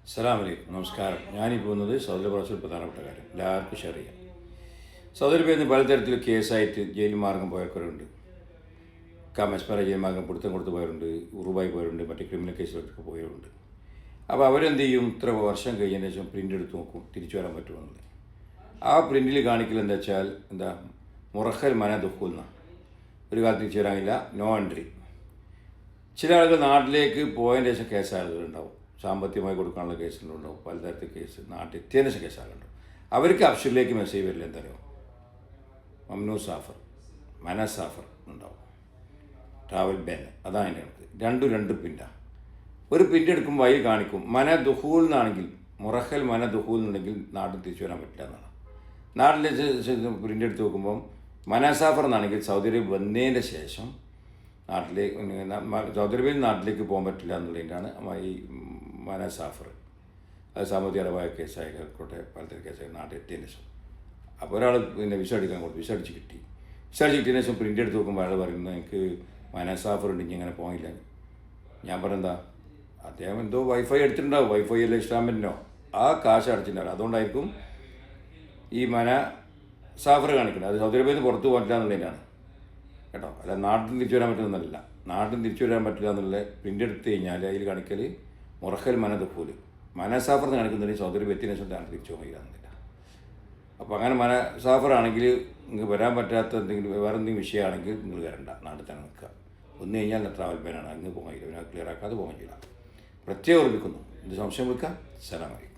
അസ്സലാമു അലൈക്കും. നമസ്കാരം. ഞാനിപ്പോൾ പോകുന്നത് സൗദി പ്രവാസികൾ പ്രധാനപ്പെട്ട കാര്യം എല്ലാവർക്കും ഷെയർ ചെയ്യാം. സൗദി അറേബ്യയിൽ പലതരത്തിൽ കേസായിട്ട് ജയിൽ മാർഗം പോയവരുണ്ട്. മെസ്മറ ജയിൽ മാർഗം പിടുത്തം കൊടുത്ത് പോയവരുണ്ട്, ഉറുബായി പോയവരുണ്ട്, മറ്റ് ക്രിമിനൽ കേസുകളൊക്കെ പോയവരുണ്ട്. അപ്പോൾ അവരെന്ത് ചെയ്യും? ഇത്ര വർഷം കഴിഞ്ഞതിന് ശേഷം പ്രിൻ്റ് എടുത്ത് നോക്കും തിരിച്ചു വരാൻ പറ്റുമെന്നുള്ളത്. ആ പ്രിൻറ്റിൽ കാണിക്കൽ എന്താ വെച്ചാൽ മുറഹൽ മന ദുഃഖുന്ന ഒരു കാലത്ത് തിരിച്ചു വരാനില്ല, നോ എൻട്രി. ചില ആളുകൾ നാട്ടിലേക്ക് പോയതിന് ശേഷം കേസ് ആളുകളുണ്ടാവും, സാമ്പത്തികമായി കൊടുക്കാനുള്ള കേസുകളുണ്ടാവും, പലതരത്തിൽ കേസ് നാട്ടിൽ എത്തിയതിന് ശേഷം കേസാളുണ്ടാവും. അവർക്ക് അപ്ഷനിലേക്ക് മെസ്സേജ് വരില്ല, എന്തറിയോ? മംനൂ സാഫർ, മന സാഫർ ഉണ്ടാവും, ട്രാവൽ ബാൻ. അതാണ് അതിൻ്റെ കണക്ക്. രണ്ട് പിന്നാണ്. ഒരു പിൻ്റെ എടുക്കുമ്പോൾ അതിൽ കാണിക്കും മന ദുഹൂൽ എന്നാണെങ്കിൽ, മുറഹൽ മന ദുഹൂൽ എന്നുണ്ടെങ്കിൽ നാട്ടിൽ തിരിച്ചു വരാൻ പറ്റില്ല എന്നാണ്. നാട്ടിൽ പ്രിൻ്റ് എടുത്ത് നോക്കുമ്പം മനാസാഫർ എന്നാണെങ്കിൽ സൗദി അറേബ്യ വന്നതിൻ്റെ ശേഷം സൗദി അറേബ്യയിൽ നാട്ടിലേക്ക് പോകാൻ പറ്റില്ല എന്നുള്ളതിൻ്റെയാണ് ഈ മനാസാഫർ. അത് സാമ്പത്തികപരമായ കേസായിക്കോട്ടെ, പലതരം കേസായി നാട്ടിൽ എത്തിയതിന് ശേഷം. അപ്പോൾ ഒരാൾ വിസ അടിക്കാൻ കൊടുത്തു, വിസ അടിച്ച് കിട്ടിയതിന് ശേഷം പ്രിൻ്റ് എടുത്ത് നോക്കുമ്പോൾ അയാൾ പറയുന്നത് എനിക്ക് മനാസാഫർ ഉണ്ടെങ്കിൽ ഇങ്ങനെ പോകില്ല. ഞാൻ പറഞ്ഞെന്താ, അദ്ദേഹം എന്തോ വൈഫൈ എടുത്തിട്ടുണ്ടാവും, വൈഫൈ അല്ല ഇസ്ലാമിനോ ആ കാശ് അടച്ചിട്ടുണ്ടാവും. അതുകൊണ്ടായിരിക്കും ഈ സാഫർ കാണിക്കുന്നത്. അത് സൗദി അറേബ്യയിൽ നിന്ന് പുറത്ത് പോകില്ല എന്നുള്ളതിനാണ് കേട്ടോ. അല്ല നാട്ടിൽ തിരിച്ചു വരാൻ പറ്റുന്നതല്ല. നാട്ടിൽ തിരിച്ചു വരാൻ പറ്റില്ല എന്നുള്ള പ്രിൻ്റ് എടുത്ത് കഴിഞ്ഞാൽ അതിൽ കാണിക്കൽ മുറഹൽ മന ദുഃഖൂല്, സാഫർ എന്ന് കാണിക്കുന്നുണ്ടെങ്കിൽ സൗദി അറേബ്യ എത്തിയതിനു ശേഷം നാട്ടിൽ തിരിച്ചു പോകില്ല. അപ്പോൾ അങ്ങനെ സാഫർ ആണെങ്കിൽ നിങ്ങൾക്ക് വരാൻ പറ്റാത്ത എന്തെങ്കിലും വേറെ എന്തെങ്കിലും വിഷയമാണെങ്കിൽ നിങ്ങൾ വരണ്ട, നാട്ടിൽ തന്നെ നിൽക്കുക. വന്നു കഴിഞ്ഞാൽ ട്രാവൽ ബാനാണ്, അങ്ങ് പോകില്ല, പിന്നെ ക്ലിയർ ആക്കാതെ പോകാൻ ചെയ്യില്ല. പ്രത്യേകം ഓർമ്മിക്കുന്നു. ഇത് സംശയം വിളിക്കാം. സലാം അലൈക്കും.